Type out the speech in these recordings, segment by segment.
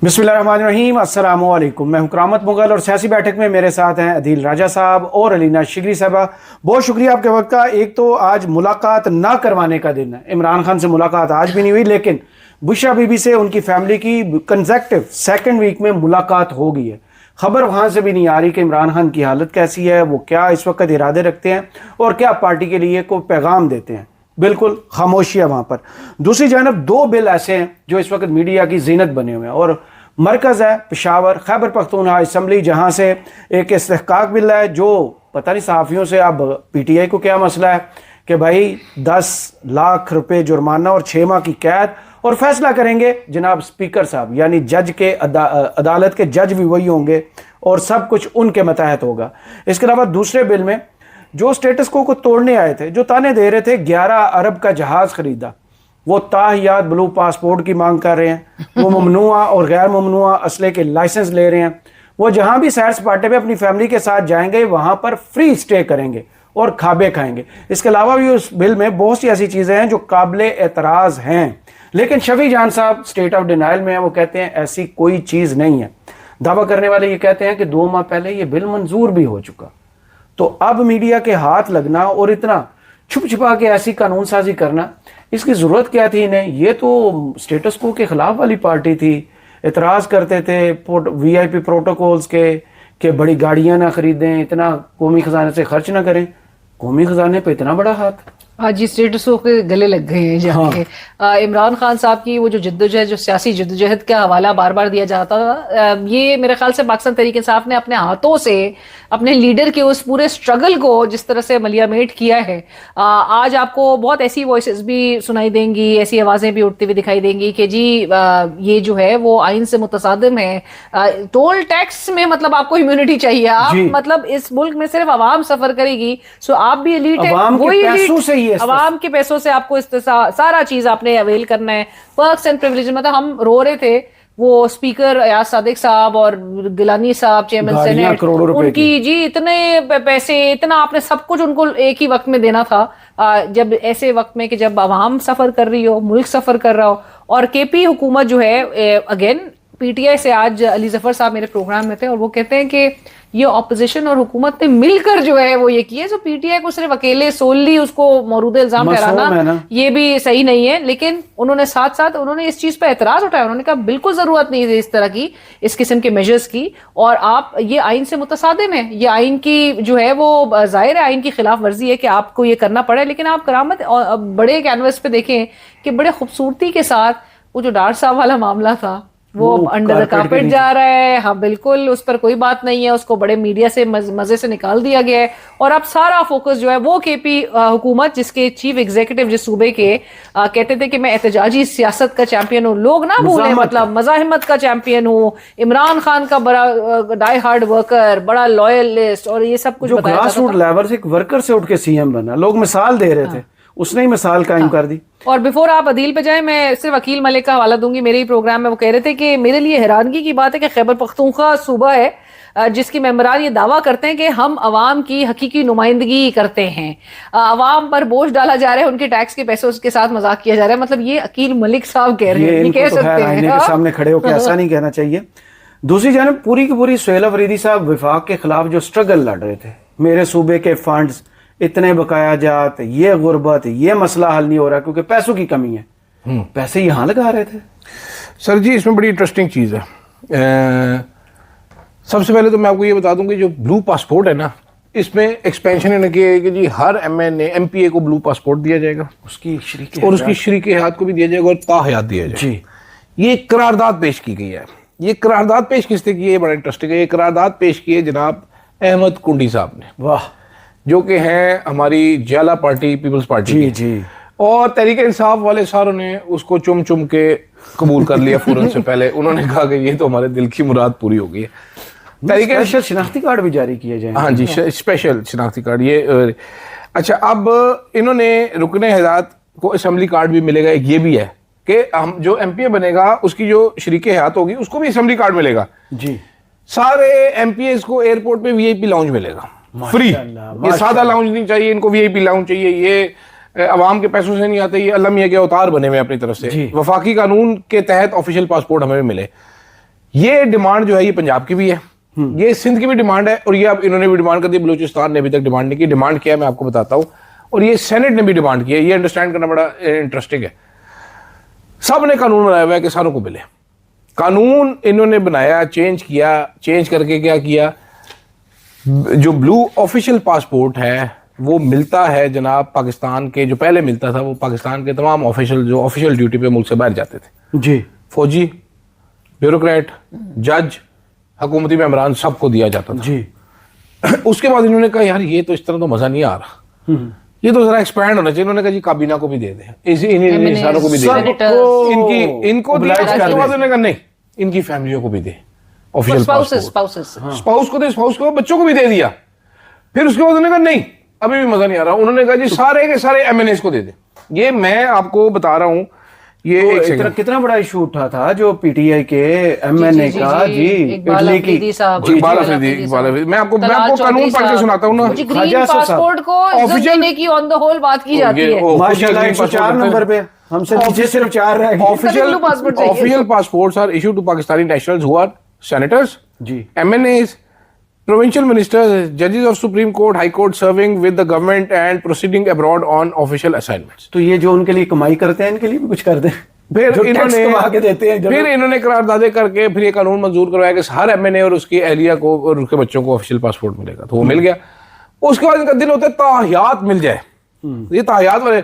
बिस्मिल्लाहिर्रहमानिर्रहीम, अस्सलामु अलैकुम। मैं हूं करामत मुगल और सियासी बैठक में मेरे साथ हैं अदील राजा साहब और अलीना शिगरी साहबा। बहुत शुक्रिया आपके वक्त का। एक तो आज मुलाकात ना करवाने का दिन है, इमरान खान से मुलाकात आज भी नहीं हुई, लेकिन बुशरा बीबी से उनकी फैमिली की कंसेक्टिव सेकंड वीक में मुलाकात हो गई है। खबर वहां से भी नहीं आ रही कि इमरान खान की हालत कैसी है, वो क्या इस वक्त इरादे रखते हैं और क्या पार्टी के लिए कोई पैगाम देते हैं। बिल्कुल खामोशी है वहां पर। दूसरी जानब दो बिल ऐसे हैं जो इस वक्त मीडिया की जीनत बने हुए हैं और मरकज़ है पेशावर खैबर पख्तूनख्वा असम्बली, जहां से एक इस्तेहकाक बिल है जो पता नहीं सहाफ़ियों से अब PTI को क्या मसला है कि भाई 10 लाख रुपए जुर्माना और 6 माह की कैद, और फैसला करेंगे जनाब स्पीकर साहब, यानी जज के अदालत के जज भी वही होंगे और सब कुछ उनके मतहत होगा। इसके अलावा दूसरे बिल में जो स्टेटस को तोड़ने आए थे, जो ताने दे रहे थे 11 अरब का जहाज खरीदा, वो ताहियात ब्लू पासपोर्ट की मांग कर रहे हैं, वो ममनुआ और गैर ममनुआ असले के लाइसेंस ले रहे हैं, वो जहां भी सैर सपाटे पे अपनी फैमिली के साथ जाएंगे वहां पर फ्री स्टे करेंगे और खाबे खाएंगे। इसके अलावा भी उस बिल में बहुत सी ऐसी चीजें हैं जो काबिले एतराज हैं, लेकिन शफी जान साहब स्टेट ऑफ डिनाइल में हैं। वो कहते हैं ऐसी कोई चीज नहीं है। दावा करने वाले ये कहते हैं कि 2 माह पहले ये बिल मंजूर भी हो चुका। तो अब मीडिया के हाथ लगना और इतना छुप छुपा के ऐसी कानून साजी करना, इसकी जरूरत क्या थी इन्हें? ये तो स्टेटस को के खिलाफ वाली पार्टी थी, एतराज करते थे VIP प्रोटोकॉल्स के बड़ी गाड़ियां ना खरीदें, इतना कौमी खजाने से खर्च ना करें। कौमी खजाने पे इतना बड़ा हाथ आज जी स्टेटसों के गले लग गए हैं जाके। हाँ। इमरान खान साहब की वो जो जद्दोजहद, जो सियासी जद्दोजहद का हवाला बार बार दिया जाता था, ये मेरे ख्याल से पाकिस्तान तहरीक इंसाफ ने अपने हाथों से अपने लीडर के उस पूरे स्ट्रगल को जिस तरह से मलियामेट किया है। आज आपको बहुत ऐसी वॉइसेस भी सुनाई देंगी, ऐसी आवाजें भी उठती हुई दिखाई देंगी कि जी ये जो है वो आइन से मुतसादिम है। टोल टैक्स में मतलब आपको इम्यूनिटी चाहिए, आप मतलब इस मुल्क में सिर्फ आवाम सफर करेगी, सो आप भी एलीट है, वही अवाम के पैसों से आपको सारा चीज आपने अवेल करना है। पर्क्स एंड प्रिविलेज, मतलब हम रो रहे थे वो स्पीकर अयाज सादिक साहब और गिलानी साहब चेयरमैन सेनेट, उनकी जी इतने पैसे, इतना आपने सब कुछ उनको एक ही वक्त में देना था। जब ऐसे वक्त में कि जब आवाम सफर कर रही हो, मुल्क सफर कर रहा हो, और KP हुकूमत जो है अगेन PTI से आज अली जफर साहब मेरे प्रोग्राम में थे और वो कहते हैं कि ये ऑपोजिशन और हुकूमत ने मिलकर जो है वो ये किया। जो PTI को सिर्फ अकेले सोलली उसको मौरूद इल्जाम ठहराना ये भी सही नहीं है, लेकिन उन्होंने साथ साथ उन्होंने इस चीज पर एतराज उठाया। उन्होंने कहा बिल्कुल जरूरत नहीं है इस तरह की, इस किस्म के मेजर्स की, और आप ये आइन से मुतसादिम है, ये आइन की जो है वो जाहिर है आइन की खिलाफ वर्जी है कि आपको ये करना पड़े। लेकिन आप करामत बड़े कैनवस पे देखें कि बड़े खूबसूरती के साथ वो जो डार साहब वाला मामला था वो अंडर द कार्पेट जा रहा है। हाँ बिल्कुल, उस पर कोई बात नहीं है, उसको बड़े मीडिया से मजे से निकाल दिया गया है और अब सारा फोकस जो है वो KP हुकूमत, जिसके चीफ एग्जीक्यूटिव जिस सूबे के कहते थे कि मैं एहतजाजी सियासत का चैंपियन हूँ, लोग ना भूलें, मतलब मज़ाहिमत का चैंपियन हूँ, इमरान खान का बड़ा डाई हार्ड वर्कर, बड़ा लॉयलिस्ट, और ये सब कुछ बताया ग्रास रूट लेवल से एक वर्कर से उठ के CM बना। लोग मिसाल दे रहे थे, उसने ही मिसाल कायम कर दी। और बिफोर आप अदील पे जाएं, मैं सिर्फ अकील मलिक का हवाला दूंगी। मेरे ही प्रोग्राम में वो कह रहे थे कि मेरे लिए हैरानगी की बात है कि खैबर पख्तूनख्वा सूबा है जिसके मेंबरान ये दावा करते हैं कि हम अवाम की हकीकी नुमाइंदगी करते हैं, अवाम पर बोझ डाला जा रहा है, उनके टैक्स के पैसों के साथ मजाक किया जा रहा है। मतलब ये अकील मलिक साहब कह रहे हैं, ये कह सकते हैं आईने के सामने खड़े होकर ऐसा नहीं कहना चाहिए। दूसरी जानब पूरी की पूरी सुहेल अफरीदी साहब विफाक के खिलाफ जो स्ट्रगल लड़ रहे थे, मेरे सूबे के फंड्स इतने बकाया जात, ये गुर्बत, ये मसला हल नहीं हो रहा क्योंकि पैसों की कमी है, पैसे यहाँ लगा रहे थे। सर जी इसमें बड़ी इंटरेस्टिंग चीज़ है। सबसे पहले तो मैं आपको ये बता दूं कि जो ब्लू पासपोर्ट है ना, इसमें एक्सपेंशन इन्होंने किया है कि जी हर MPA को ब्लू पासपोर्ट दिया जाएगा, उसकी शरीक और उसकी शरीक हयात को भी दिया जाएगा और ताहयात दिया जाएगा जी। ये करारदाद पेश की गई है। ये करारदाद पेश किसने की है? बड़ा इंटरेस्टिंग है। ये करारदाद पेश की है जनाब अहमद कुंडी साहब ने, वाह, जो कि हैं हमारी जाला पार्टी, पीपल्स पार्टी जी। और तहरीक इंसाफ वाले सारों ने उसको चुम चुम के कबूल कर लिया फौरन से पहले। उन्होंने कहा कि ये तो हमारे दिल की मुराद पूरी हो गई है। स्पेशल शिनाख्ती कार्ड भी जारी किए जाएंगे। हाँ जी, स्पेशल शिनाख्ती कार्ड। ये अच्छा, अब इन्होंने रुकने हयात को असेंबली कार्ड भी मिलेगा। एक ये भी है कि हम जो MPA बनेगा उसकी जो शरीक हयात होगी उसको भी असेंबली कार्ड मिलेगा जी। सारे MPAs को एयरपोर्ट पे VIP लाउंज मिलेगा फ्री। ये सादा लाउंज नहीं चाहिए इनको, VIP लाउंज चाहिए। ये अवाम के पैसों से नहीं आते, ये अल्लाह मियां के अवतार बने हुए अपनी तरफ से। वफाकी कानून के तहत ऑफिशियल पासपोर्ट हमें भी मिले। ये डिमांड जो है ये पंजाब की भी है, ये सिंध की भी डिमांड है, और ये अब इन्होंने भी डिमांड कर दी। बलूचिस्तान ने अभी तक डिमांड नहीं की। डिमांड किया है मैं आपको बताता हूँ, और ये सेनेट ने भी डिमांड की है। ये अंडरस्टैंड करना बड़ा इंटरेस्टिंग है। सब ने कानून बनाया हुआ है किसानों को मिले। कानून इन्होंने बनाया, चेंज किया, चेंज करके क्या किया, जो ब्लू ऑफिशियल पासपोर्ट है वो मिलता है जनाब पाकिस्तान के, जो पहले मिलता था वो पाकिस्तान के तमाम ऑफिशियल जो ऑफिशियल ड्यूटी पे मुल्क से बाहर जाते थे जी, फौजी, ब्यूरोक्रेट, जज, हुकूमती मेंबरान, सबको दिया जाता था जी। उसके बाद इन्होंने कहा यार ये तो इस तरह तो मजा नहीं आ रहा, ये तो जरा एक्सपैंड होना चाहिए। इन्होंने कहा जी काबीना को भी दे दें, इन्हीं इंसानों को भी दे दें, इनको दिया। उसके बाद उन्होंने कहा नहीं, इनकी फैमिलियों को भी दे, ऑफिशियल स्पाउस को दे, स्पाउस को, बच्चों को भी दे दिया। फिर उसके बाद उन्होंने कहा नहीं अभी भी मजा नहीं आ रहा, उन्होंने कहा जी सारे के सारे एमएनएस को दे दे। ये मैं आपको बता रहा हूं, ये तो कितना बड़ा इशू उठा था जो पीटीआई के एमएनए का, जी इकबाल इटली की, इकबाल अफरीदी। मैं आपको कानून पढ़ के सुनाता हूँ ना। ग्रीन पासपोर्ट को इज्जत देने की ऑन द होल बात की जाती है। माशाल्लाह 104 नंबर पे, हमसे नीचे सिर्फ 4 रह गए। Official passports are issued to Pakistani nationals who are senators, MNAs, provincial ministers, judges of Supreme Court, High Court serving with the government and proceeding abroad on official assignments. तो ये जो उनके लिए कमाई करते हैं इनके लिए भी कुछ कर दें, फिर इन्होंने करारदादे करके फिर ये कानून मंजूर करवाया कि हर एमएनए और उसकी अहलिया को और उसके बच्चों को ऑफिशियल पासपोर्ट मिलेगा। तो वो मिल गया। उसके बाद इनका दिल होता है ताहियात मिल जाए, ये ताहियात वाले।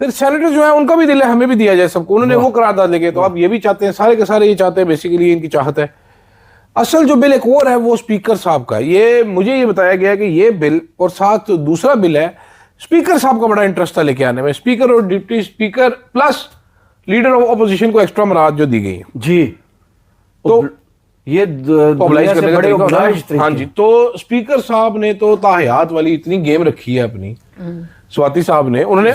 फिर सेनेटर जो है उनका भी दिल है हमें भी दिया जाए सबको, उन्होंने वो करारदाद लेके। तो अब ये भी चाहते हैं, सारे के सारे ये चाहते हैं, बेसिकली इनकी चाहत है। असल जो बिल एक और है वो स्पीकर साहब का, ये मुझे ये बताया गया कि ये बिल और साथ दूसरा बिल है, स्पीकर साहब का बड़ा इंटरेस्ट था लेके आने में। स्पीकर और deputy speaker plus leader of opposition को एक्स्ट्रा मराद जो दी गई है जी, तो ये मोबिलाइज करने का तरीका। हाँ जी, तो स्पीकर साहब ने तो ताहियात वाली इतनी गेम रखी है अपनी, स्वाति साहब ने, उन्होंने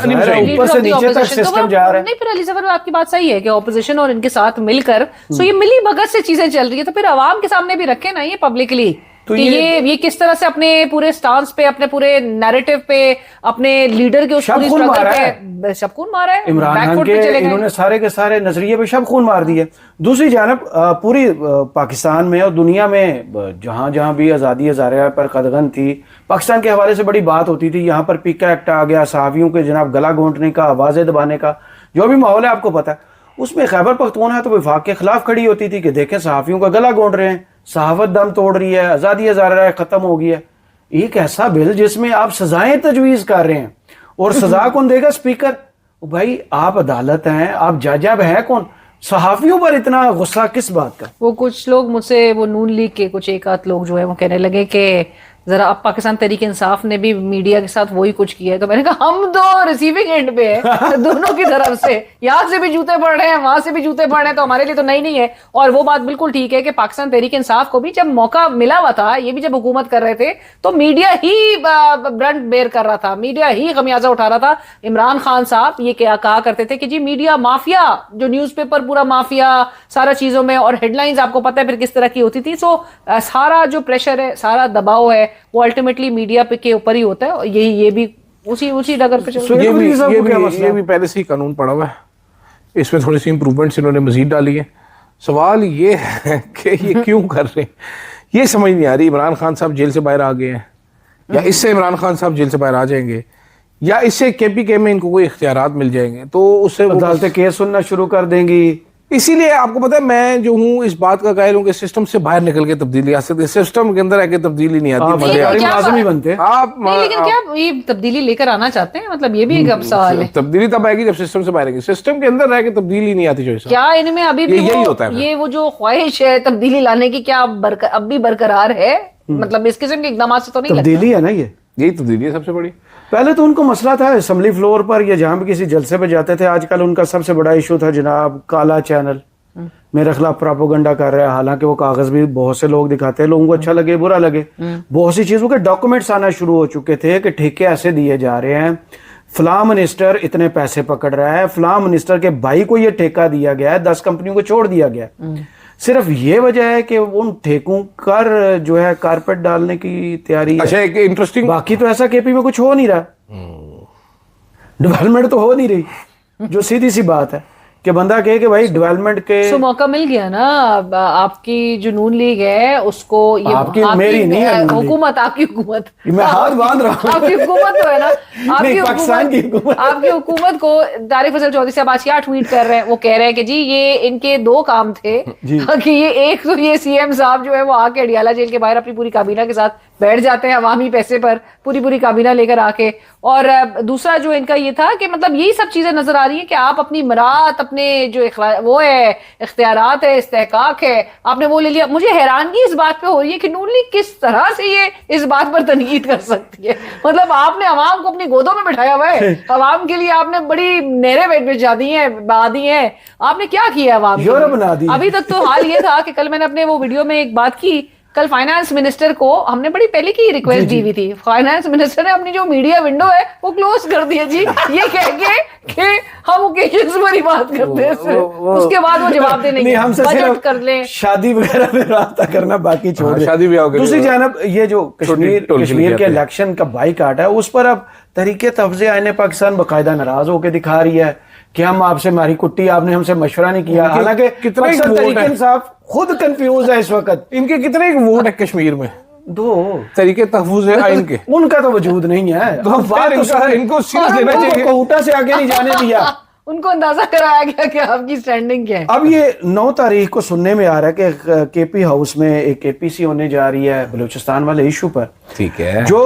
ऊपर से नीचे तक सिस्टम जा रहा है। नहीं, फिर अली सफर आपकी बात सही है कि ऑपोजिशन और इनके साथ मिलकर सो ये मिली भगत से चीजें चल रही है, तो फिर आवाम के सामने भी रखे ना ये पब्लिकली, तो ये किस तरह से अपने पूरे स्टांस पे, अपने पूरे नैरेटिव पे, अपने लीडर के उस पूरी स्ट्रगल पे शबखून मारा है। इमरान खान के इन्होंने सारे के सारे नजरिए पे शबखून मार दिए। दूसरी जानब पूरी पाकिस्तान में और दुनिया में जहां जहां भी आज़ादी हज़ारिया पर कदगन थी, पाकिस्तान के हवाले से बड़ी बात होती थी। यहाँ पर पीका एक्ट आ गया, सहाफ़ियों के जनाब गला घोंटने का, आवाज़ें दबाने का, जो भी माहौल है आपको पता है। उसमें खैबर पख्तूनख्वा तो वफाक के खिलाफ खड़ी होती थी कि देखें सहाफ़ियों का गला घोंट रहे हैं, सहाफत दम तोड़ रही है, आज़ादी हज़ारिया ख़त्म हो गई है। एक ऐसा बिल जिसमें आप सजाएं तजवीज़ कर रहे हैं, और सजा कौन देगा? स्पीकर। भाई आप अदालत हैं, आप जज है कौन? सहाफियों पर इतना गुस्सा किस बात का? वो कुछ लोग मुझसे, वो नून लीग के कुछ एक आध लोग जो है वो कहने लगे कि जरा अब पाकिस्तान तहरीक इंसाफ ने भी मीडिया के साथ वही कुछ किया है। तो मैंने कहा हम तो रिसीविंग एंड पे है दोनों की तरफ से, यहाँ से भी जूते पड़ रहे हैं, वहां से भी जूते पड़ रहे हैं, तो हमारे लिए तो नहीं है। और वो बात बिल्कुल ठीक है कि पाकिस्तान तहरीक इंसाफ को भी जब मौका मिला हुआ था, ये भी जब हुकूमत कर रहे थे, तो मीडिया ही ब्रंट बेयर कर रहा था, मीडिया ही खमियाजा उठा रहा था। इमरान खान साहब ये क्या कहा करते थे कि जी मीडिया माफिया, जो न्यूज़पेपर पूरा माफिया सारा चीजों में, और हेडलाइंस आपको पता है फिर किस तरह की होती थी। सो सारा जो प्रेशर है, सारा दबाव है, वो अल्टीमेटली मीडिया पे के ऊपर ही होता है। यही ये भी उसी डगर पे चल रहा है। ये भी पहले से ही कानून पड़ा हुआ है, इसमें थोड़ी सी इंप्रूवमेंट्स इन्होंने मजीद डाली है। सवाल ये है कि ये क्यों कर रहे हैं, ये समझ नहीं आ रही। इमरान खान साहब जेल से बाहर आ गए हैं, या इससे इमरान खान साहब जेल से बाहर आ जाएंगे, या इससे केपीके में इनको कोई इख्तियारात मिल जाएंगे, तो उससे अदालतें केस सुनना शुरू कर देंगी। इसीलिए आपको पता है मैं जो हूँ इस बात का कायल हूँ कि सिस्टम से बाहर निकल के तब्दीली आ सकती है, सिस्टम के अंदर आके तब्दीली नहीं आती। मुलाजिम बनते आप लेकिन क्या ये तब्दीली लेकर आना चाहते हैं? मतलब ये भी एक सवाल है। तब्दीली तब आएगी जब सिस्टम से बाहर आएगी, सिस्टम के अंदर रह के तब्दीली नहीं आती। जो क्या इनमें अभी भी यही होता है, ये वो जो ख्वाहिश है तब्दीली लाने की, क्या अब भी बरकरार है? मतलब इस किस्म के इकदाम से तो नहीं तब्दीली है ना, यही तब्दीली है सबसे बड़ी। पहले तो उनको मसला था असेंबली फ्लोर पर या जहां भी किसी जलसे पे जाते थे, आजकल उनका सबसे बड़ा इशू था जनाब काला चैनल मेरे खिलाफ प्रोपेगेंडा कर रहा है। हालांकि वो कागज भी बहुत से लोग दिखाते हैं, लोगों को अच्छा लगे बुरा लगे, बहुत सी चीजों के डॉक्यूमेंट्स आना शुरू हो चुके थे कि ठेके ऐसे दिए जा रहे हैं, फलां मिनिस्टर इतने पैसे पकड़ रहा है, फलां मिनिस्टर के भाई को ये ठेका दिया गया है, 10 कंपनियों को छोड़ दिया गया। सिर्फ ये वजह है कि उन ठेकों कर जो है कारपेट डालने की तैयारी है। अच्छा, एक इंटरेस्टिंग, बाकी तो ऐसा केपी में कुछ हो नहीं रहा, डेवलपमेंट तो हो नहीं रही, जो सीधी सी बात है। कि बंदा कहे कि भाई डेवलपमेंट के तो मौका मिल गया ना। अब आपकी जो नून लीग है उसको ये मेरी नहीं है हुकूमत, आपकी हुकूमत, मैं हाथ बांध रहा हूँ, आपकी हुकूमत तो है ना, पाकिस्तान की हुकूमत, आपकी हुकूमत को तारिक फैसल चौधरी साहब आज क्या ट्वीट कर रहे हैं, वो कह रहे हैं कि जी ये इनके 2 काम थे कि ये एक तो ये सीएम साहब जो है वो आके अडियाला जेल के बाहर अपनी पूरी काबीना के साथ बैठ जाते हैं अवामी पैसे पर, पूरी काबीना लेकर आके, और दूसरा जो इनका ये था कि मतलब यही सब चीजें नजर आ रही है कि आप अपनी मरात, अपने जो वो है इख्तियारात है, इस्तेहकाक है, आपने वो ले लिया। मुझे हैरानगी इस बात पे हो रही है कि नून लीग किस तरह से ये इस बात पर तनकीद कर सकती है। मतलब आपने अवाम को अपनी गोदों में बिठाया हुआ है, अवाम के लिए आपने बड़ी नहरें बिछा दी हैं, बहा दी हैं, आपने क्या किया अवाम के लिए? अभी तक तो हाल ये था कि कल मैंने अपने वो वीडियो में एक बात की, कल फाइनेंस मिनिस्टर को हमने बड़ी पहले की रिक्वेस्ट दी हुई थी, फाइनेंस मिनिस्टर ने अपनी जो मीडिया विंडो है वो क्लोज कर दी है जी, ये कह के कि हम ओकेजन्स पर ही बात करते हैं, उसके बाद वो जवाब देने नहीं, हमसे बजट कर लें, शादी वगैरह में रास्ता करना बाकी छोड़ दें। शादी भी दूसरी जानब ये जो कश्मीर के इलेक्शन का बाइकाट है उस पर अब तहरीके तफ्ज़े आईने पाकिस्तान बाकायदा नाराज होकर दिखा रही है कि हम आपसे मारी कुट्टी, आपने हमसे मशवरा नहीं किया। हालांकि कितना तरीके इंसाफ खुद कंफ्यूज है इस वक्त। इनके कितने वोट है कश्मीर में? 2 तरीके तहफुज है आइन के, उनका तो वजूद नहीं है। तो इनको सीरियस लेना चाहिए, कोटा से आगे नहीं जाने दिया। उनको अंदाजा कराया गया कि आपकी स्टैंडिंग क्या है। अब ये 9 तारीख को सुनने में आ रहा है कि केपी हाउस में एक केपीसी होने जा रही है बलूचिस्तान वाले इशू पर, ठीक है, जो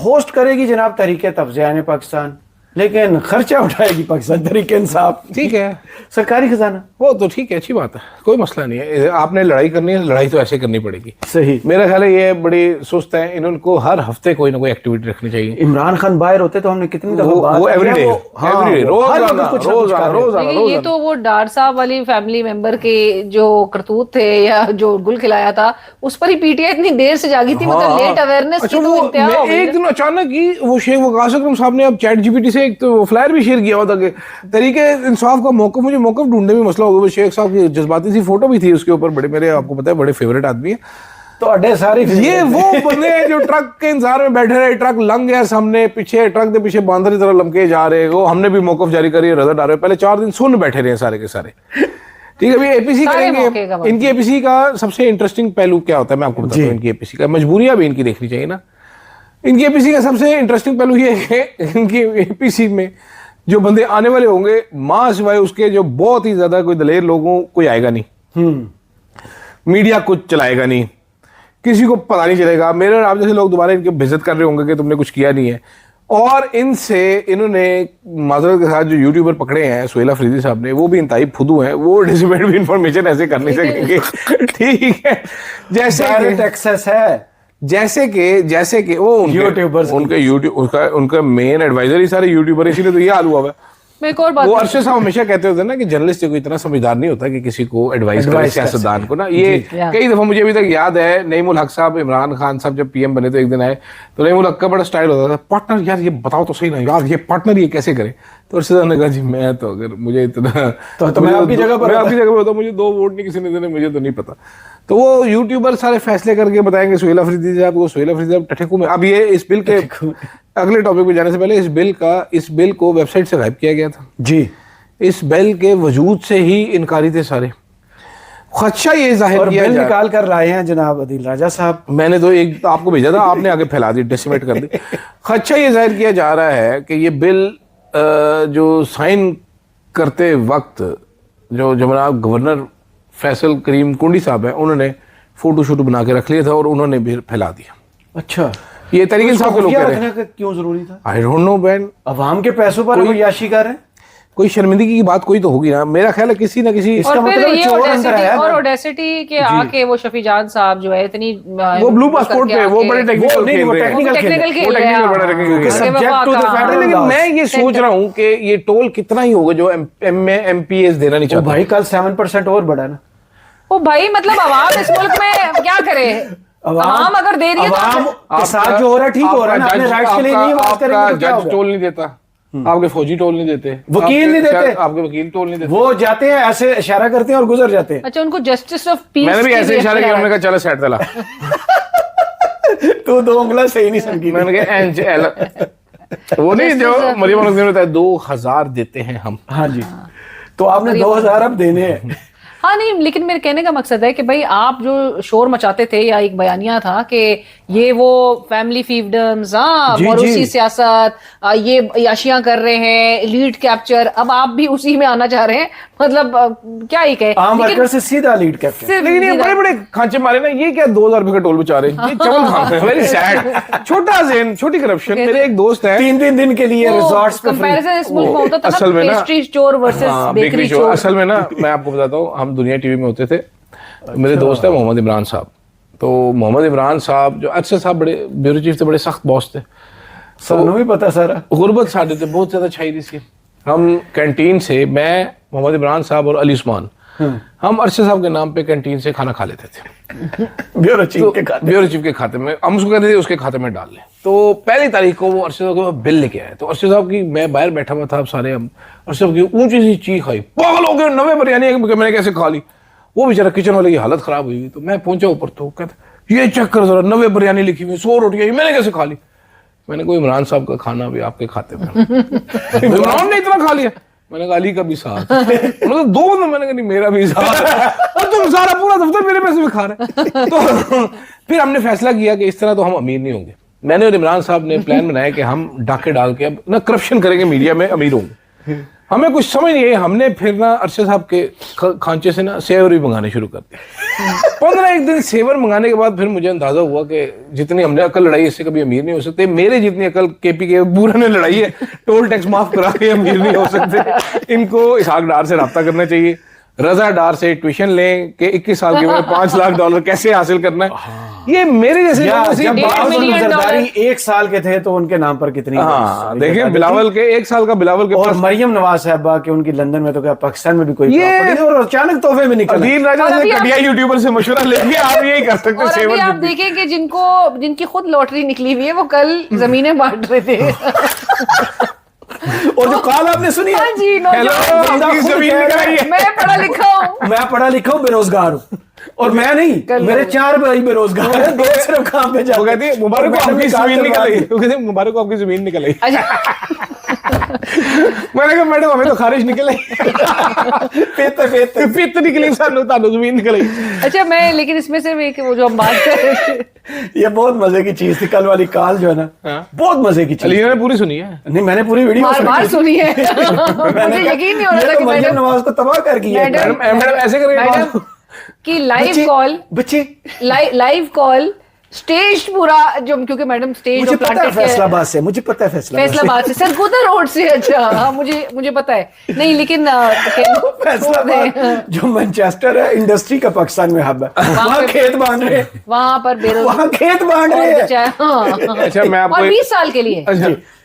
होस्ट करेगी जनाब तहरीके तफ्ज़े आने पाकिस्तान, लेकिन खर्चा उठाएगी पाकिस्तान तहरीके इंसाफ। ठीक है, सरकारी खजाना, वो तो ठीक है, अच्छी बात है, कोई मसला नहीं है। आपने लड़ाई करनी है, लड़ाई तो ऐसे करनी पड़ेगी। सही, मेरा ख्याल है ये बड़ी सुस्त है, इनको हर हफ्ते कोई ना कोई एक्टिविटी रखनी चाहिए। इमरान खान बाहर होते तो हमने कितनी दफा वो एवरीडे, रोज। ये तो वो डार साहब वाली फैमिली मेंबर के जो करतूत थे या जो गुल खिलाया था उस पर ही पीटीआई इतनी देर से जागी थी, मतलब लेट अवेयरनेस की तो इंतहा हो गई। एक दिन अचानक ही वो शेख वकास अकरम साहब ने अब चैट जीपीटी से एक तो फ्लायर भी शेयर किया हुआ था कि तरीके इंसाफ का मौका, मुझे मौका ढूंढने में मसला हो गया। वो शेख साहब की जज्बाती सी फोटो भी थी उसके ऊपर, बड़े मेरे आपको पता है बड़े फेवरेट आदमी है। तो अड्डे सारी ये वो बंदे हैं जो ट्रक के इंतजार में बैठे रहे, ट्रक लंघ गया सामने, पीछे ट्रक के पीछे बांदर की तरह लमके जा रहे, वो हमने भी मौकफ जारी करी, रजा डाल रहे, पहले 4 दिन सुन बैठे रहे सारे के सारे। ठीक है, अभी एपीसी करेंगे। इनकी एपीसी का सबसे इंटरेस्टिंग पहलू क्या होता है मैं आपको बताता हूँ। इनकी एपीसी का मजबूरियां भी इनकी देखनी चाहिए ना। इनकी एपीसी का सबसे इंटरेस्टिंग पहलू ये है इनकी एपीसी में जो बंदे आने वाले होंगे, मां सिवाय उसके जो बहुत ही ज्यादा कोई दलेर लोगों कोई आएगा नहीं, मीडिया कुछ चलाएगा नहीं, किसी को पता नहीं चलेगा। मेरे और आप जैसे लोग दोबारा इनके बेइज्जत कर रहे होंगे कि तुमने कुछ किया नहीं है। और इनसे इन्होंने माजरत के साथ जो यूट्यूबर पकड़े हैं, सुहेल अफरीदी साहब ने, वो भी इंतहाई फुदू हैं, वो डिसमेंट भी इंफॉर्मेशन ऐसे कर नहीं सकेंगे। ठीक है, जैसे एक्सेस है, जैसे कि वो यूट्यूबर्स, उनका मेन एडवाइजर ही सारे यूट्यूबर, इसीलिए तो ये हाल हुआ है। मैं एक और बात, वो अरशद साहब हमेशा कहते होते ना कि जर्नलिस्ट को इतना समझदार नहीं होता कि किसी को एडवाइस करे, सियासतदान को ना। ये कई दफा मुझे अभी तक याद है, नईमुल हक साहब, इमरान खान साहब जब पीएम बने तो एक दिन आए तो नईमुल हक का बड़ा स्टाइल होता था, पार्टनर यार ये बताओ तो सही ना यार, ये पार्टनर ये कैसे करे। तो अरशद साहब ने कहा जी मैं तो अगर मुझे इतना तो मैं आपकी जगह पर होता, मुझे 2 वोट नहीं किसी ने देने, मुझे तो नहीं पता। तो वो यूट्यूबर सारे फैसले करके बताएंगे सुहेल अफरीदी साहब को, सुहेल अफरीदी साहब टठेकू में। अब ये इस बिल के अगले टॉपिक पे जाने से पहले इस बिल को वेबसाइट से गायब किया गया था जी। इस बिल के वजूद से ही इनकारी थे सारे। खदशा ये जाहिर किया बिल निकाल कर लाए हैं जनाब अदील राजा साहब। मैंने तो एक आपको भेजा था, आपने आगे फैला दी, डेसिमेट कर दी। खदशा ये जाहिर किया जा रहा है कि ये बिल जो साइन करते वक्त जो जनाब गवर्नर फैसल करीम कुंडी साहब हैं, उन्होंने फोटो शूट बना के रख लिया था और उन्होंने भी फैला दिया। अच्छा, ये तरीके से लोग कह रहे हैं, क्यों जरूरी था? आई डोंट नो बैन, अवाम के पैसों पर कोई याशी कर रहे हैं, कोई शर्मिंदगी की बात कोई तो होगी ना। मेरा ख्याल है किसी ना किसी इसका मतलब ये ऑडेसिटी के आके वो शफी जान साहब जो है इतनी वो ब्लू पासपोर्ट पे वो बड़े टेक्निकल लेकिन मैं ये सोच रहा हूँ कि ये टोल कितना ही होगा जो एमपीएस देना नहीं चाहता। भाई कल 7% और बढ़ा ना। ओ भाई मतलब अवाम इस मुल्क में क्या करे, अवाम अगर दे रही है तो साथ जो हो रहा है ठीक हो रहा है ना, अपने राइट्स के लिए नहीं बात करेंगे तो क्या होगा? जज टोल नहीं देता, आपके फौजी टोल नहीं देते, वकील नहीं देते, आपके वकील टोल नहीं देते, वो जाते हैं ऐसे इशारा करते हैं और गुजर जाते हैं। अच्छा, उनको जस्टिस ऑफ पीस, मैंने भी ऐसे इशारे किया, हमने कहा चलो सेट चला। तो 2 उंगला सही नहीं समझी, मैंने कहा वो नहीं जो मरियम ने बताया 2000 देते हैं हम। हाँ जी, तो आपने 2000 अब देने हैं। हाँ नहीं, लेकिन मेरे कहने का मकसद है कि भाई आप जो शोर मचाते थे, या एक बयानिया था कि ये वो फैमिली फील्डम्स, हाँ, मौरूसी सियासत, ये याशियां कर रहे हैं, लीड कैप्चर, अब आप भी उसी में आना चाह रहे हैं। मतलब क्या ही कहे, आम वर्कर से सीधा लीड कैप्चर। लेकिन ये बड़े बड़े खांचे मारे ना, ये क्या 2000 रुपए का टोल बचा रहे हैं, ये चवल खाते हैं, वेरी सैड। छोटा ज़ेन, छोटी करप्शन। मेरे एक दोस्त है, 3 दिन के लिए रिजॉर्ट्स पे कंपैरिजन इस मुल्क में होता था असल में ना, pastry store versus bakery store. असल में ना, मैं आपको बताता हूँ, हम दुनिया टीवी में होते थे। मेरे दोस्त है मोहम्मद इमरान साहब। तो मोहम्मद इमरान साहब जो अरशद साहब बड़े ब्यूरो चीफ थे, बड़े सख्त बॉस थे। सानू भी पता सारा। गुर्बत साढ़े थे, बहुत ज्यादा छाई थी इसकी। हम कैंटीन से, मैं, मोहम्मद इमरान साहब और अली उस्मान, हम अरशद साहब के नाम पे कैंटीन से खाना खा लेते थे। ब्यूरो चीफ के खाते, ब्यूरो चीफ के खाते में हम उसको कहते थे उसके खाते में डाल लें। तो पहली तारीख को वो अरशद साहब के बिल लेके आए। तो अरशद साहब की, मैं बाहर बैठा हुआ था, अब सारे हम अरशद साहब की ऊंची सी चीख आई, पागल हो गए, 9 बिरयानी मैंने कैसे खा ली। वो बेचारा किचन वाले की हालत खराब हुई। तो मैं पहुंचा ऊपर, तो कहते ये चेक कर जरा, 9 बिरयानी लिखी हुई, 100 रोटियां, मैंने कैसे खा ली। मैंने कहा इमरान साहब का खाना भी आपके खाते में। इमरान ने इतना खा लिया। मैंने कहा अली का भी साथ। उन्होंने 2 बंदे, मैंने कहा नहीं मेरा भी साथ, और तुम सारा पूरा दफ्तर मेरे पैसे में खा रहे। तो फिर हमने फैसला किया कि इस तरह तो हम अमीर नहीं होंगे। मैंने और इमरान साहब ने प्लान बनाया कि हम डाके डाल के अब ना करप्शन करेंगे, मीडिया में अमीर होंगे। हमें कुछ समझ नहीं है। हमने फिर ना अरशद साहब के खांचे से ना सेवर भी मंगाने शुरू कर दिए। 15 दिन सेवर मंगाने के बाद फिर मुझे अंदाजा हुआ कि जितनी हमने अकल लड़ाई, इससे कभी अमीर नहीं हो सकते। मेरे जितनी अकल केपी के बूढ़े ने लड़ाई है, टोल टैक्स माफ करा के अमीर नहीं हो सकते। इनको इसहाक डार से रब्ता करना चाहिए, रजा डार से ट्यूशन लें कि 21 साल की उम्र में $5 लाख कैसे हासिल करना है। ये मेरे जैसे जब जरदारी 1 साल के थे तो उनके नाम पर कितनी, हाँ देखिए, बिलावल के 1 साल का बिलावल के, और मरियम नवाज साहबा के उनकी लंदन में, तो क्या पाकिस्तान में भी कोई प्रॉपर्टी, और अचानक तोहफे में निकल। अदील राजा से घटिया यूट्यूबर से मशवरा लेके आप यही कर सकते और अभी आप देखें कि जिनकी खुद लॉटरी निकली हुई है, वो कल जमीनें बांट रहे थे। और जो कॉल आपने सुनी, हाँ जी, मैं पढ़ा लिखा हूँ, मैं पढ़ा लिखा हूँ, बेरोजगार हूँ, और मैं नहीं, मेरे 4 भाई बेरोजगार हैं, 2 सिर्फ काम पे जाते। वो कहती है मुबारक को आपकी जमीन निकल आई। वो कहते हैं मुबारक को आपकी जमीन निकल आई। मैंने कहा मैडम हमें तो खारिश निकल आई, पित्त निकली, सानू तानू जमीन निकल आई। अच्छा, मैं लेकिन इसमें सिर्फ एक, वो जो हम बात कर रहे थे, ये बहुत मजे की चीज थी कल वाली कॉल जो है ना, बहुत मजे की चीज। अलीना ने पूरी सुनी है? नहीं, मैंने पूरी वीडियो बार सुनी है। मुझे यकीन नहीं हो रहा था कि मरियम नवाज को तबाह कर दिया। मैडम ऐसे करेंगे कि लाइव कॉल, बच्चे लाइव कॉल स्टेज पूरा, जो क्योंकि मैडम स्टेज मुझे पता है फैसलाबाद से, मुझे पता है फैसलाबाद से, सरगोदा रोड से। अच्छा हाँ, मुझे पता है। नहीं लेकिन फैसलाबाद जो मैनचेस्टर है, इंडस्ट्री का पाकिस्तान में हब है, वहाँ खेत बांध रहे, वहाँ पर वहाँ खेत बांध रहे हैं। अच्छा, मैं आपको 20 साल के लिए,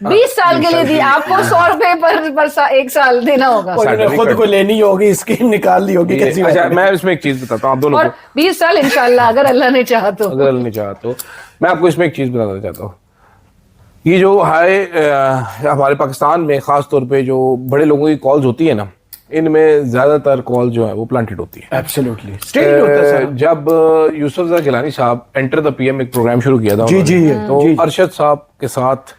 20 साल के लिए दी आपको 100 रुपए पर 1 साल देना होगा। खुद को लेनी होगी, स्कीम निकाल ली होगी कैसी। अच्छा, मैं इसमें एक चीज बताता हूँ आप दोनों को, 20 साल इंशाल्लाह, अगर अल्लाह ने चाहा तो। अगर अल्लाह ने चाहा तो मैं आपको इसमें एक चीज बताना चाहता हूँ। ये जो हमारे पाकिस्तान में खास तौर पे जो बड़े लोगों की कॉल्स होती है ना, इनमें ज्यादातर कॉल जो है वो प्लांटेड होती है। एब्सोल्युटली स्टेज होता है। जब यूसुफ ज़ा गिलानी साहब एंटर द पीएम एक प्रोग्राम शुरू किया था, तो अरशद साहब के साथ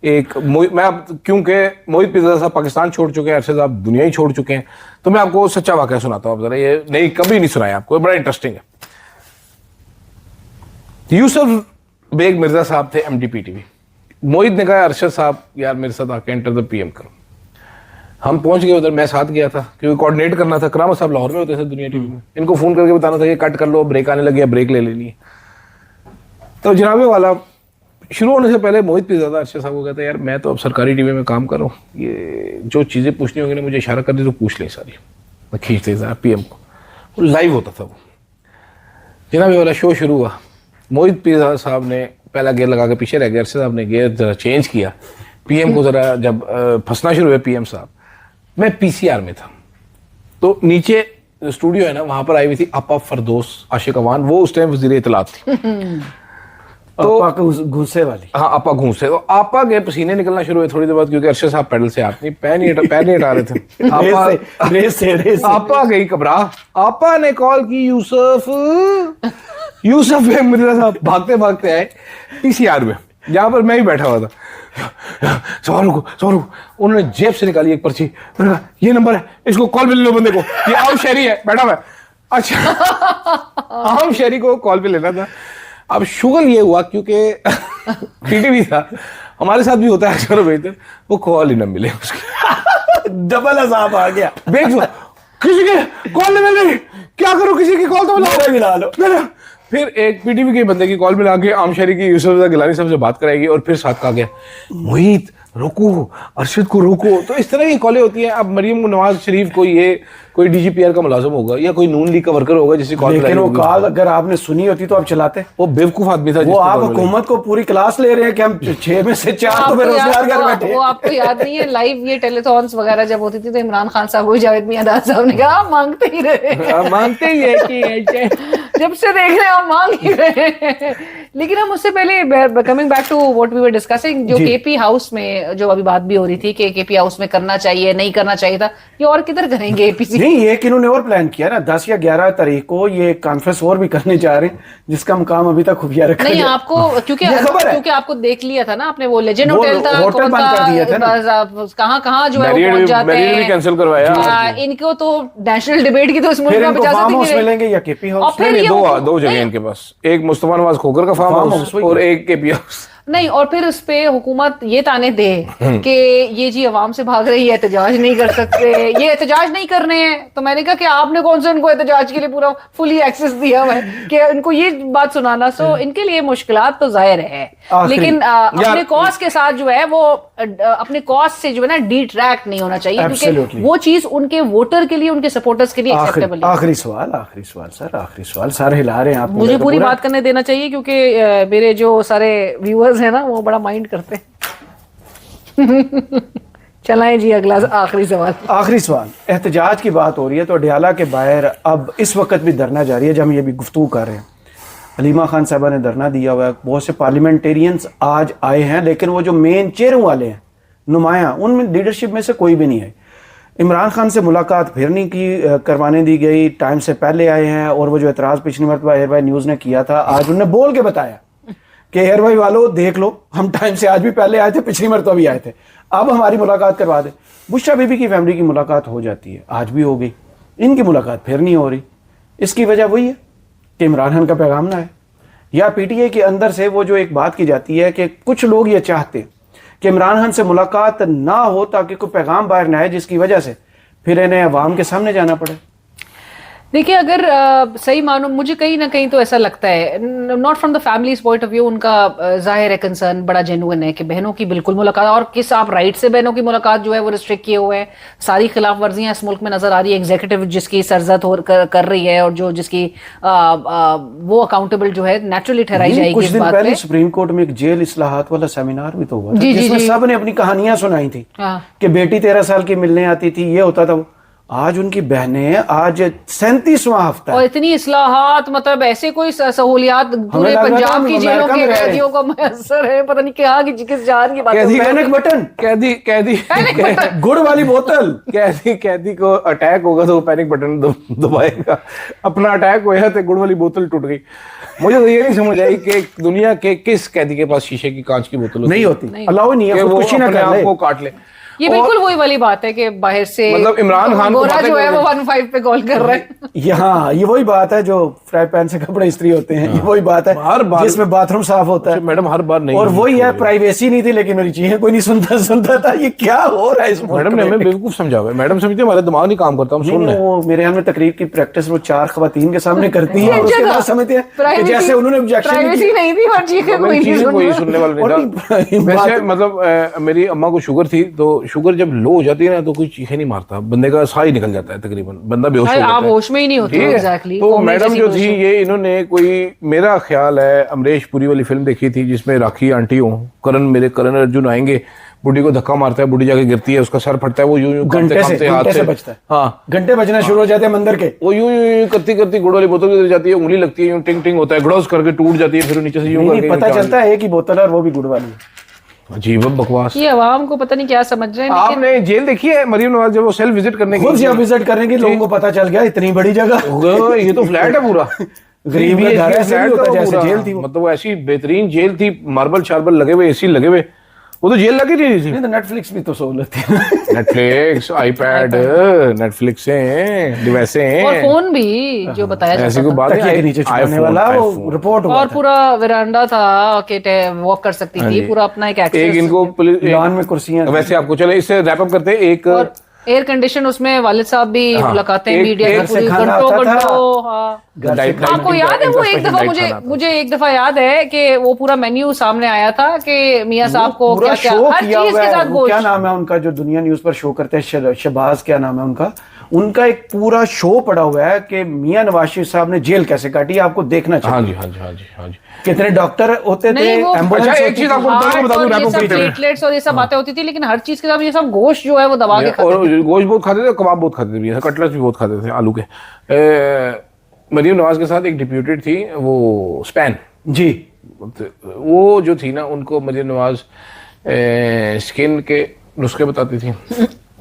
एक मैं अब, क्योंकि मोहित पिज़्ज़ा साहब पाकिस्तान छोड़ चुके हैं, अरशद साहब दुनिया ही छोड़ चुके हैं, तो मैं आपको सच्चा वाकया सुनाता हूँ। जरा ये नहीं, कभी नहीं सुनाया आपको, बड़ा इंटरेस्टिंग है। यूसुफ बेग मिर्जा साहब थे MDPTV। मोहित ने कहा अरशद साहब यार मेरे साथ आके एंटर द पीएम करो। हम पहुंच गए उधर, मैं साथ गया था क्योंकि कोऑर्डिनेट करना था। करामत साहब लाहौर में होते थे दुनिया टीवी में, इनको फोन करके बताना था ये कट कर लो, ब्रेक आने लगी, ब्रेक ले लेनी है। तो जनाबे वाला शुरू होने से पहले मोहित पिज़्ज़ा अरशद साहब को कहता है यार मैं तो अब सरकारी टीवी में काम कर रहा हूँ, ये जो चीज़ें पूछनी होंगी ना मुझे इशारा कर दी तो पूछ लें सारी। मैं खींचते था पीएम को, लाइव होता था वो। जनाबे वाला शो शुरू हुआ, मोहित पिज़्ज़ा साहब ने पहला गियर लगा के पीछे रह गए, अरशद साहब ने गियर जरा चेंज किया, पीएम को जरा जब फंसना शुरू हुआ पीएम साहब। मैं PCR में था, तो नीचे स्टूडियो है ना, वहां पर आई हुई थी आपा फरदोस आशिक अवान, वो उस टाइम वज़ीर इत्तलात थी। तो आपा घूसे वाली, हाँ आपा घूसे, तो आपा के पसीने निकलना शुरू हुए थोड़ी देर बाद, क्योंकि अरशद साहब पैडल से हाथ नहीं, पैर नहीं हटा रहे थे। रेस आपा गई घबरा, आपा ने कॉल की यूसुफ बेग मिर्जा साहब भागते भागते आए PCR में। जहाँ पर मैं ही बैठा हुआ था। सवाल रुको, उन्होंने जेब से निकाली एक पर्ची, उन्होंने कहा ये नंबर है, इसको कॉल पे ले लो बंदे को, ये आम शहरी है बैठा हुआ है। अच्छा आम शहरी को कॉल पे लेना था। अब शुगल ये हुआ क्योंकि पीटीवी था, हमारे साथ भी होता है अक्सर बेहतर, वो कॉल ही ना मिले उसके। डबल अजाब आ गया। किसी के कॉल नहीं मिल रही, क्या करूं, किसी की कॉल तो मिला लो। फिर एक पीटीवी के बंदे की कॉल मिला के आम शहरी की यूसुफ गिलानी साहब से बात कराएगी और फिर साथ कहा गया मोहित रोको, अरशद को रोको। तो इस तरह की कॉलें होती हैं। अब मरियम नवाज शरीफ को ये कोई डीजीपीआर का मुलाजिम होगा या कोई नून लीग का वर्कर होगा जिससे कॉल, लेकिन वो कॉल अगर आपने सुनी होती तो आप चलाते। वो बेवकूफ आदमी था। वो आप हुकूमत को पूरी क्लास ले रहे हैं कि हम 6 में से 4 तो बेरोजगार घर बैठे। वो आपको याद नहीं है लाइव ये टेलीथॉन्स वगैरह जब होती थी तो इमरान खान साहब को जावेद मियां साहब ने कहा मांगते ही रहे, मानते ही है कि जब से देख रहे हैं हम मांग ही रहे हैं। लेकिन हम उससे पहले coming back to what we were discussing, जो केपी हाउस में जो अभी बात भी हो रही थी कि केपी हाउस में करना चाहिए नहीं करना चाहिए था, ये और किधर करेंगे एपीसी? नहीं, ये कि इन्होंने और प्लान किया ना 10 या 11 तारीख को ये कॉन्फ्रेंस और भी करने जा रहे हैं जिसका हम काम अभी तक खुफिया रखा नहीं आपको क्योंकि आपको देख लिया था ना आपने, वो लेजेंड होटल था, होटल बंद कर दिया था ना, कहाँ जो है वो पहुंच जाते हैं, कैंसिल करवाया। इनको तो नेशनल डिबेट की तो इस मुल्क में इजाजत ही नहीं मिलेंगे या केपी हाउस। दो जगह इनके पास, एक मुस्तफा नवाज खोकर का फार्म हाउस और एक केपी हाउस नहीं। और फिर उस पे हुकूमत ये ताने दे कि ये जी अवाम से भाग रही है, एहतजाज नहीं कर सकते, ये एहतजाज नहीं करने हैं। तो मैंने कहा कि आपने कौन सा इनको एहतजाज के लिए पूरा फुली एक्सेस दिया हुआ है कि इनको ये बात सुनाना। सो इनके लिए मुश्किलात तो जाहिर है, लेकिन अपने कॉज के साथ जो है वो अपने कॉज से जो है ना डिट्रैक्ट नहीं होना चाहिए, क्योंकि वो चीज उनके वोटर के लिए, उनके सपोर्टर्स के लिए एक्सेप्टेबल है। आखिरी सवाल सर, आखिरी सवाल, सारे हिला रहे हैं आप, मुझे पूरी बात करने देना चाहिए क्योंकि मेरे जो सारे व्यूअर्स है ना वो बड़ा माइंड करते हैं। चलाएं जी अगला आखिरी सवाल। एहतजाज की बात हो रही है तो अडयाला के बाहर अब इस वक्त भी धरना जारी है जब हम ये भी गुफ्तगू कर रहे हैं। हलीमा खान साहबा ने धरना दिया हुआ है, बहुत से पार्लियामेंटेरियंस आज आए हैं, लेकिन वो जो मेन चेयरों वाले हैं नुमाया, उनमें लीडरशिप में से कोई भी नहीं है। इमरान खान से मुलाकात फिर नहीं की करवाने दी गई, टाइम से पहले आए हैं। और वो जो एतराज़ पिछली मरतबा एयर भाई न्यूज़ ने किया था, आज उन्होंने बोल के बताया कि एयर भाई वालों देख लो, हम टाइम से आज भी पहले आए थे, पिछली मरतबा भी आए थे, अब हमारी मुलाकात करवा दे। बुशरा बीबी की फैमिली की मुलाकात हो जाती है, आज भी हो गई, इनकी मुलाकात फिर नहीं हो रही। इसकी वजह वही है कि इमरान खान का पैगाम ना है, या पीटीआई के अंदर से वो जो एक बात की जाती है कि कुछ लोग ये चाहते कि इमरान खान से मुलाकात ना हो ताकि कोई पैगाम बाहर ना आए, जिसकी वजह से फिर इन्हें अवाम के सामने जाना पड़े। देखिए अगर सही मानो, मुझे कहीं ना कहीं तो ऐसा लगता है, not from the families point of view, उनका जाहिर है कंसर्न बड़ा जेन्युइन है कि बहनों की बिल्कुल मुलाकात, और किस आप राइट से बहनों की मुलाकात जो है वो रिस्ट्रिक्ट किए हुए हैं। सारी खिलाफ वर्जियां इस मुल्क में नजर आ रही है, एग्जीक्यूटिव जिसकी सरजद कर रही है और जो जिसकी वो अकाउंटेबल जो है नेचुरली ठहराई जाएगी। कुछ दिन पहले सुप्रीम कोर्ट में एक जेल इस्लाहात वाला सेमिनार भी तो हुआ था जिसमें सब ने अपनी कहानियां सुनाई थी कि बेटी 13 साल की मिलने आती थी, ये होता था। आज उनकी बहनें, आज 37वां हफ्ता, और इतनी इस्लाहात, मतलब ऐसे कोई सहूलियात पूरे पंजाब की जेलों के कैदियों को मैसर है, पता नहीं क्या किस जान की बात है। पैनिक बटन, कैदी गुड़ वाली बोतल, कैदी को अटैक होगा तो वो पैनिक बटन दबाएगा। अपना अटैक हुआ तो गुड़ वाली बोतल टूट गई। मुझे तो ये नहीं समझ आई कि दुनिया के किस कैदी के पास शीशे की कांच की बोतल नहीं होती, अलाउ नहीं है, कुछ ना कर को काट ले। ये बिल्कुल वही वाली बात है कि बाहर से मतलब इमरान खान गोरा जो है वो 15 पे कॉल कर रहे हैं। यहाँ ये वही बात है जो फ्राई पैन से कपड़े इस्त्री होते हैं, ये वही बात है हर बार जिसमें बाथरूम साफ होता है। मैडम हर बार नहीं, और वही है, प्राइवेसी नहीं थी लेकिन मेरी चीजें कोई नहीं सुनता था। ये क्या हो रहा है इस मैडम ने हमें बेवकूफ समझा हुआ है। मैडम समझते हमारा दिमाग नहीं काम करता, हम सुन रहे हैं। वो मेरे यहाँ में तकरीर की प्रैक्टिस वो 4 खवातीन के सामने करती है और उसके बाद समझते हैं जैसे उन्होंने ऑब्जेक्शन नहीं दी और चीखें कोई सुनने वाला नहीं था। वैसे मतलब मेरी अम्मा को शुगर थी, तो शुगर जब लो हो जाती है ना तो कोई चीखें नहीं मारता, बंदे का साह ही निकल जाता है, तकरीबन बंदा बेहोश हो जाता है। आप होश में ही नहीं होते एग्जैक्टली। तो मैडम जो थी ये इन्होंने कोई, मेरा ख्याल है अमरीश पुरी वाली फिल्म देखी थी जिसमें राखी आंटी हो, करण अर्जुन आएंगे, बुढ़ी को धक्का मारता है, बुढ़ी जाके गिरती है, उसका सर फटता है, वो यूं घंटे से बचता है। हाँ, घंटे बजना शुरू हो जाते हैं मंदिर के, वो यूं करती गुड़ वाली बोतल गिर जाती है, उंगली लगती है, यूं टिंग टिंग होता है, गड़ोस करके टूट जाती है, फिर नीचे से यूं करके पता चलता है कि बोतल है और वो भी गुड़ वाली है। अजीब बकवास। ये अवाम को पता नहीं क्या समझ रहे हैं। आपने जेल देखी है मरियम नवाज जब वो सेल्फ विजिट करने की, विजिट करने की लोगों को पता चल गया इतनी बड़ी जगह, ये तो फ्लैट है पूरा। गरीब का घर ऐसे नहीं होता जैसे जेल थी वो। मतलब वो ऐसी बेहतरीन जेल थी, मार्बल शार्बल लगे हुए, एसी लगे हुए, वो तो जेल लगी नहीं थी। नहीं तो नेटफ्लिक्स भी तो सहूलत थी। नेटफ्लिक्स, आईपैड, नेटफ्लिक्स हैं, डिवाइसें हैं, और फोन भी जो बताया ऐसी जाता कोई था। बात तकिया के नीचे छुपाने वाला वो रिपोर्ट हुआ और था। पूरा वरांडा था कि वॉक कर सकती थी, पूरा अपना एक एक एक्सेस। इनको लॉन में कुर्सियां थी। वैसे आपको चले इससे रैप अप करते हैं एक और एयर कंडीशन, उसमें वालिद साहब भी मुलाकातें मीडिया घर से खाना आता था। घर से आपको याद है वो एक दफा मुझे एक दफा याद है कि वो पूरा मेन्यू सामने आया था कि मियां साहब को पूरा क्या क्या शो हर किया चीज हुआ के है। साथ वो क्या गोश्त। नाम है उनका जो दुनिया न्यूज पर शो करते हैं, शहबाज क्या नाम है उनका एक पूरा शो पड़ा हुआ है कि मियां नवाज शरीफ साहब ने जेल कैसे काटी, आपको देखना हाँ चाहिए। जी, हाँ जी, हाँ जी, हाँ जी। कितने डॉक्टर होते थे, नहीं, वो- एम्बुलेंस अच्छा, एक होती चीज थी। आपको बता दूं, रैप अप करते हुए। प्लेटलेट्स और ये सब बातें होती थी, लेकिन हर चीज के साथ ये सब गोश्त जो है वो दबा के खाते और थे। गोश्त बहुत खाते थे, कबाब बहुत खाते थे भैया, कटलेट्स भी बहुत खाते थे आलू के। मरीम नवाज के साथ एक डिप्यूटेड थी, वो स्पैन जी वो जो थी ना, उनको मरीम नवाज स्किन के नुस्खे बताती थी,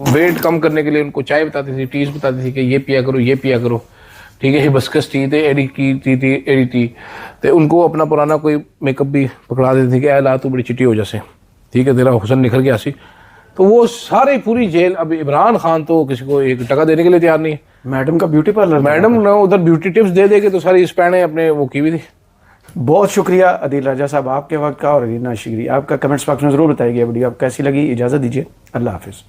वेट कम करने के लिए उनको चाय बताती थी, टीज बताती थी कि ये पिया करो, ये पिया करो, ठीक है। हिबिस्कस टी थे, एडी की टी एडी टी, तो उनको अपना पुराना कोई मेकअप भी पकड़ा देती थी कि ला तू बड़ी चिट्टी हो जैसे, ठीक है, तेरा हुसन निखर गया सी। तो वो सारी पूरी जेल, अब इमरान खान तो किसी को एक टका देने के लिए तैयार नहीं है। मैडम का ब्यूटी पार्लर, मैडम ना उधर ब्यूटी टिप्स दे दे के तो सारी स्पैने अपने वो की हुई थी। बहुत शुक्रिया अदील राजा साहब आपके वक्त का, और अलीना शिगरी आपका। कमेंट्स बॉक्स में जरूर बताइए वीडियो आपको कैसी लगी। इजाजत दीजिए, अल्लाह हाफिज।